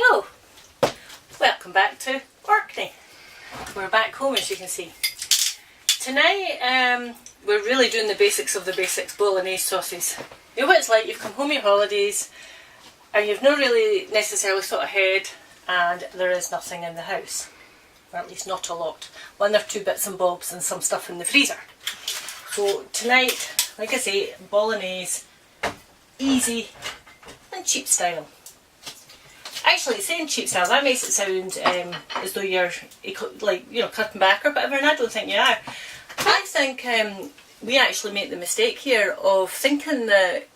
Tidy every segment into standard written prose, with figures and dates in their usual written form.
Hello, welcome back to Orkney. We're back home, as you can see. Tonight we're really doing the basics of the basics, bolognese sauces. You know what it's like, you've come home on your holidays and you've not really necessarily thought ahead and there is nothing in the house. Or at least not a lot. One or two bits and bobs and some stuff in the freezer. So tonight, like I say, bolognese, easy and cheap style. Actually, saying cheap style, that makes it sound as though you're cutting back or whatever, and I don't think you are. I think we actually make the mistake here of thinking that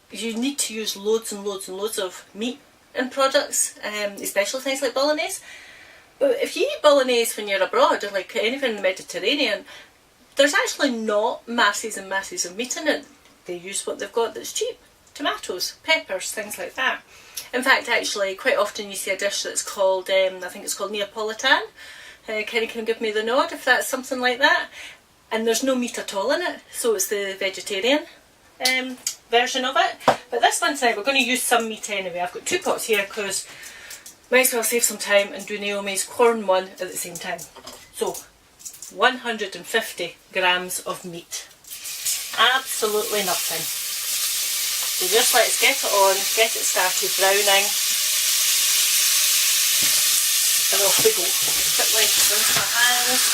you need to use loads and loads and loads of meat in products, especially things like bolognese. But if you eat bolognese when you're abroad, or like anything in the Mediterranean, there's actually not masses and masses of meat in it. They use what they've got that's cheap. Tomatoes, peppers, things like that. In fact, actually, quite often you see a dish that's called, I think it's called Neapolitan. Kenny can give me the nod if that's something like that. And there's no meat at all in it, so it's the vegetarian version of it. But this one tonight, we're going to use some meat anyway. I've got two pots here because might as well save some time and do Naomi's corn one at the same time. So, 150 grams of meat. Absolutely nothing. So just let's get it on, get it started browning, and off we go. Quickly rinse my hands.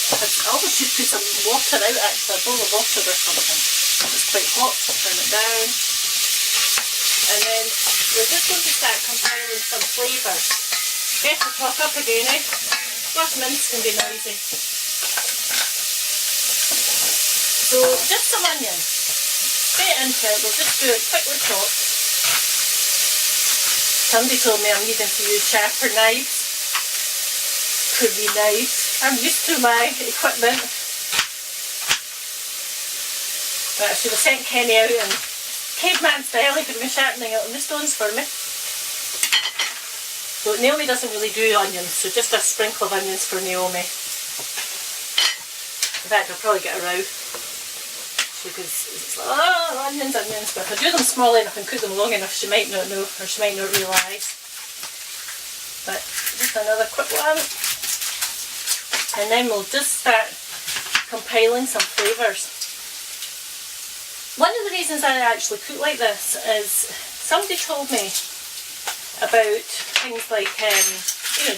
I always just put some water out actually, a bowl of water or something. It's quite hot, turn it down. And then we're just going to start compiling some flavours. Get the top up again, eh? Plus mince can be noisy. So just some onion. Straight into it, we'll just do it quickly chopped. Somebody told me I'm needing to use sharper knives. Curvy knives. I'm used to my equipment. But I should have sent Kenny out in caveman style. He could have been sharpening it on the stones for me. So Naomi doesn't really do onions, so just a sprinkle of onions for Naomi. In fact, I'll probably get a row. Because it's like, oh, onions, but if I do them small enough and cook them long enough, she might not know, or she might not realise. But just another quick one. And then we'll just start compiling some flavours. One of the reasons I actually cook like this is somebody told me about things like,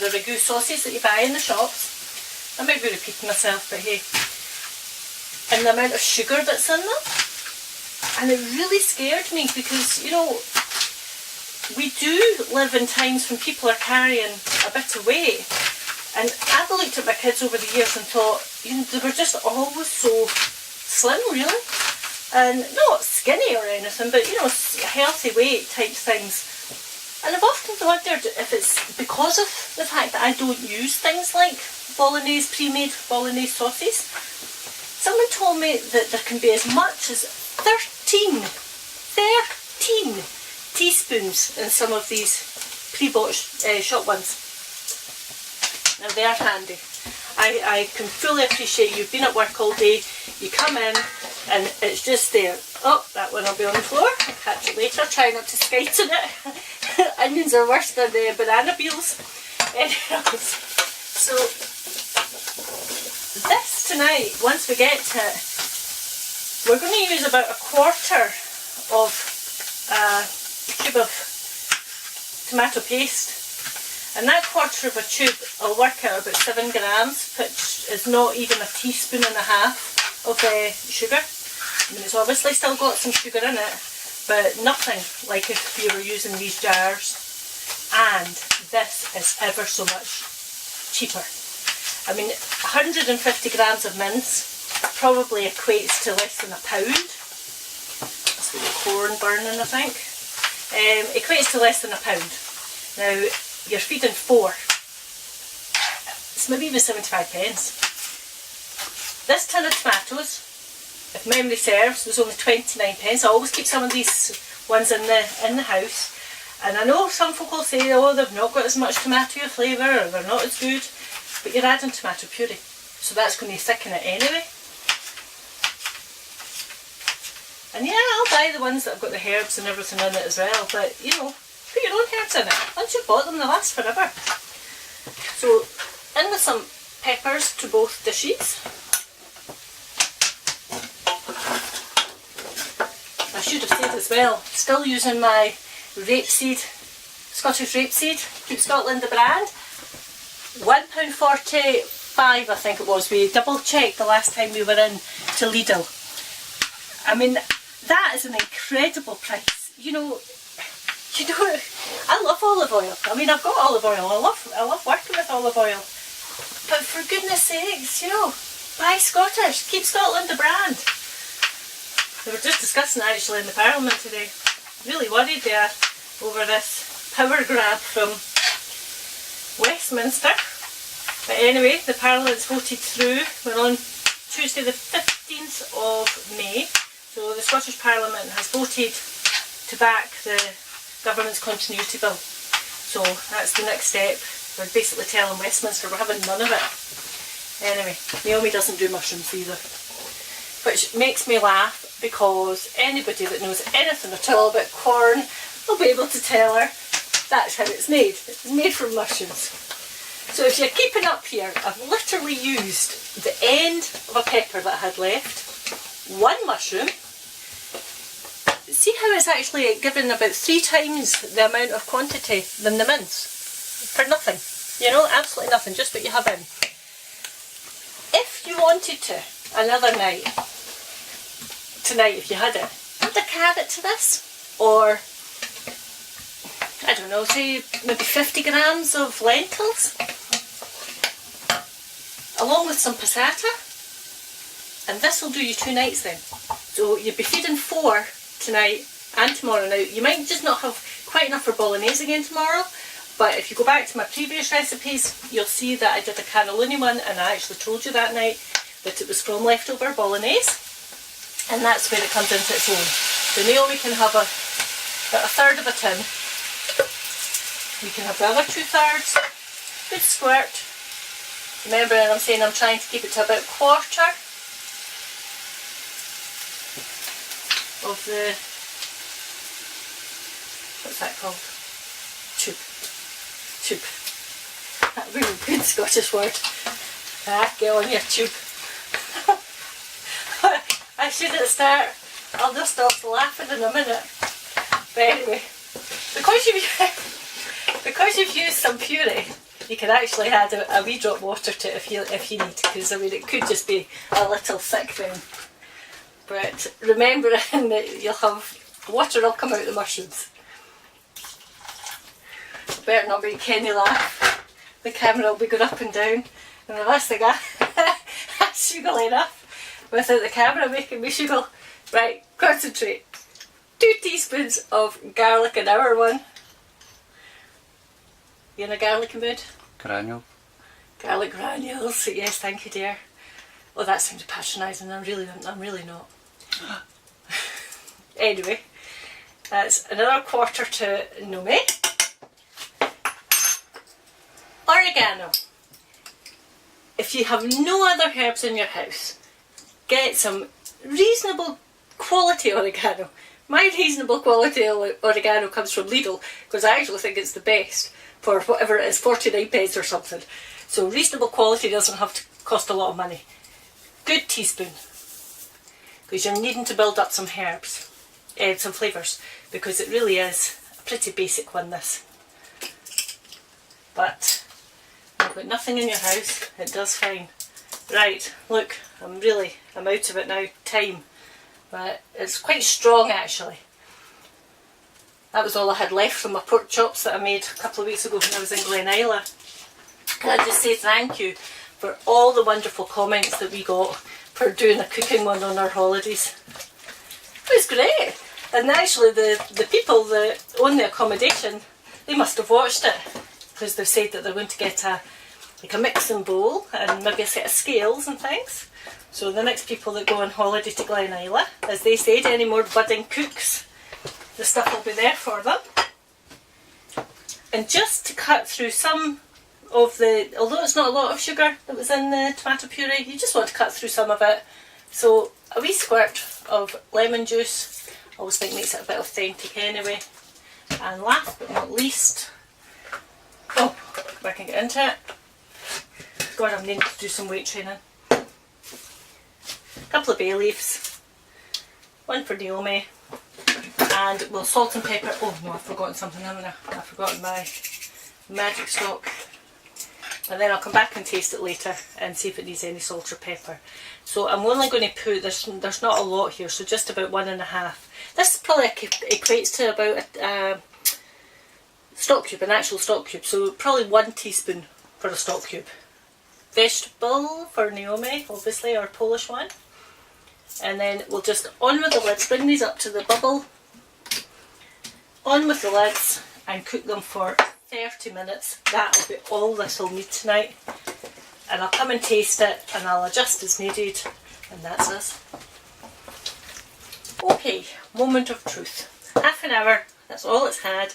the ragu sauces that you buy in the shops. I might be repeating myself, but hey. And the amount of sugar that's in them. And it really scared me because, we do live in times when people are carrying a bit of weight. And I've looked at my kids over the years and thought, they were just always so slim, really. And not skinny or anything, but, healthy weight type things. And I've often wondered if it's because of the fact that I don't use things like bolognese, pre-made bolognese sauces. Someone told me that there can be as much as 13 teaspoons in some of these pre-bought shop ones. Now they are handy. I can fully appreciate you've been at work all day, you come in and it's just there. Oh, that one will be on the floor. I'll catch it later. Try not to skate in it. Onions are worse than banana peels. Anyways, so this tonight, once we get to it, we're going to use about a quarter of a tube of tomato paste. And that quarter of a tube will work out about 7 grams, which is not even a teaspoon and a half of sugar. I mean, it's obviously still got some sugar in it, but nothing like if you were using these jars. And this is ever so much cheaper. I mean, 150 grams of mince probably equates to less than £1. That's with the corn burning, I think. Equates to less than £1. Now, you're feeding 4. It's maybe even 75 pence. This tin of tomatoes, if memory serves, was only 29 pence. I always keep some of these ones in the house. And I know some folk will say, oh, they've not got as much tomato flavour, or they're not as good. But you're adding tomato puree, so that's going to thicken it anyway. And yeah, I'll buy the ones that have got the herbs and everything in it as well, but Put your own herbs in it. Once you've bought them, they last forever. So, in with some peppers to both dishes. I should have said as well, still using my rapeseed, Scottish rapeseed, Keep Scotland the brand. £1.45 I think it was. We double checked the last time we were in to Lidl. I mean, that is an incredible price. You know, I love olive oil. I mean, I've got olive oil. I love working with olive oil. But for goodness sakes, buy Scottish. Keep Scotland the brand. They were just discussing it actually in the Parliament today. Really worried they are over this power grab from Westminster. But anyway, the Parliament's voted through. We're on Tuesday the 15th of May. So the Scottish Parliament has voted to back the government's continuity bill. So that's the next step. We're basically telling Westminster we're having none of it. Anyway, Naomi doesn't do mushrooms either. Which makes me laugh because anybody that knows anything at all about corn will be able to tell her that's how it's made. It's made from mushrooms. So if you're keeping up here, I've literally used the end of a pepper that I had left, one mushroom. See how it's actually given about 3 times the amount of quantity than the mince? For nothing. Absolutely nothing, just what you have in. If you wanted to, another night, tonight if you had it, add a carrot to this, or I don't know, say maybe 50 grams of lentils, along with some passata, and this will do you 2 nights then. So you'll be feeding 4 tonight and tomorrow. Now you might just not have quite enough for bolognese again tomorrow, but if you go back to my previous recipes, you'll see that I did a cannellini one, and I actually told you that night that it was from leftover bolognese, and that's where it comes into its own. So Naomi can have about a third of a tin. We can have the other 2/3. Good squirt. Remember, I'm saying I'm trying to keep it to about 1/4 of the, what's that called? Tube. That really good Scottish word. Get on your tube. I shouldn't start. I'll just stop laughing in a minute. But anyway, because you've used some puree, you can actually add a wee drop of water to it if you need, because I mean it could just be a little thick then. But remembering that you'll have water will come out of the mushrooms. Better not make Kenny laugh. The camera will be going up and down, and the last thing I sugar enough without the camera making me sugar. Right, concentrate. 2 teaspoons of garlic in our one. You in a garlic mood? Granule. Garlic granules, yes, thank you dear. Oh, that sounded patronising, I'm really not. Anyway, that's another 1/4 to Nome. Oregano. If you have no other herbs in your house, get some reasonable quality oregano. My reasonable quality oregano comes from Lidl, because I actually think it's the best for whatever it is, 49p or something. So reasonable quality doesn't have to cost a lot of money. Good teaspoon, because you're needing to build up some herbs, some flavours, because it really is a pretty basic one, this. But you've got nothing in your house, it does fine. Right, look, I'm out of it now, time. But it's quite strong actually. That was all I had left from my pork chops that I made a couple of weeks ago when I was in Glen Isla. Can I just say thank you for all the wonderful comments that we got for doing a cooking one on our holidays. It was great. And actually the people that own the accommodation, they must have watched it, because they've said that they're going to get a mixing bowl and maybe a set of scales and things. So the next people that go on holiday to Glen Isla, as they said, any more budding cooks, the stuff will be there for them. And just to cut through some of the, although it's not a lot of sugar that was in the tomato puree, you just want to cut through some of it. So a wee squirt of lemon juice, I always think makes it a bit authentic anyway. And last but not least, oh, if I can get into it. God, I'm needing to do some weight training. A couple of bay leaves, one for Naomi, and we'll salt and pepper. Oh no, I've forgotten something, haven't I? I've forgotten my magic stock. And then I'll come back and taste it later and see if it needs any salt or pepper. So I'm only going to put, there's not a lot here, so just about 1.5. This probably equates to about a stock cube, an actual stock cube. So probably 1 teaspoon for a stock cube. Vegetable for Naomi, obviously, our Polish one. And then we'll just on with the lids, bring these up to the bubble, on with the lids and cook them for 30 minutes. That'll be all this will need tonight. And I'll come and taste it and I'll adjust as needed, and that's us. Okay, moment of truth. Half an hour, that's all it's had.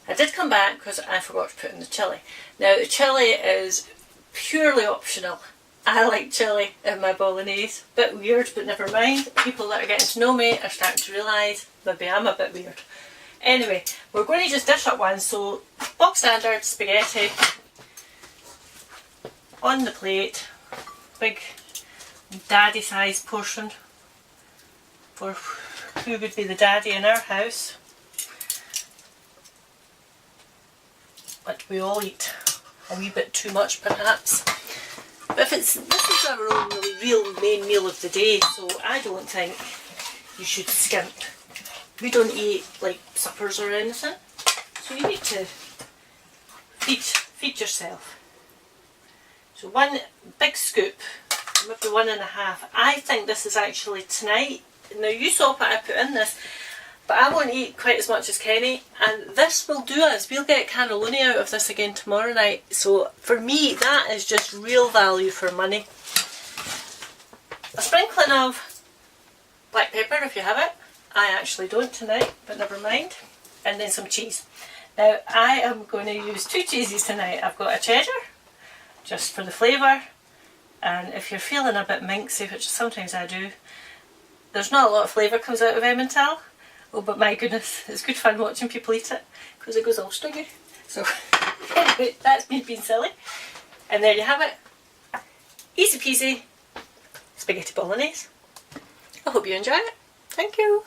I did come back because I forgot to put in the chilli. Now the chilli is purely optional. I like chilli in my bolognese. Bit weird, but never mind. People that are getting to know me are starting to realise maybe I'm a bit weird. Anyway, we're going to just dish up one, so box standard spaghetti on the plate, big daddy size portion for who would be the daddy in our house, but we all eat a wee bit too much perhaps. But this is our only real main meal of the day, so I don't think you should skimp. We don't eat like suppers or anything, so you need to feed yourself. So one big scoop, maybe 1.5. I think this is actually tonight. Now you saw what I put in this, but I won't eat quite as much as Kenny, and this will do us. We'll get cannelloni out of this again tomorrow night. So for me, that is just real value for money. A sprinkling of black pepper if you have it. I actually don't tonight, but never mind. And then some cheese. Now I am going to use 2 cheeses tonight. I've got a cheddar, just for the flavour, and if you're feeling a bit minxy, which sometimes I do, there's not a lot of flavour comes out of Emmental. Oh, but my goodness, it's good fun watching people eat it, because it goes all stringy. So anyway, that's me being silly. And there you have it. Easy peasy spaghetti bolognese. I hope you enjoy it. Thank you.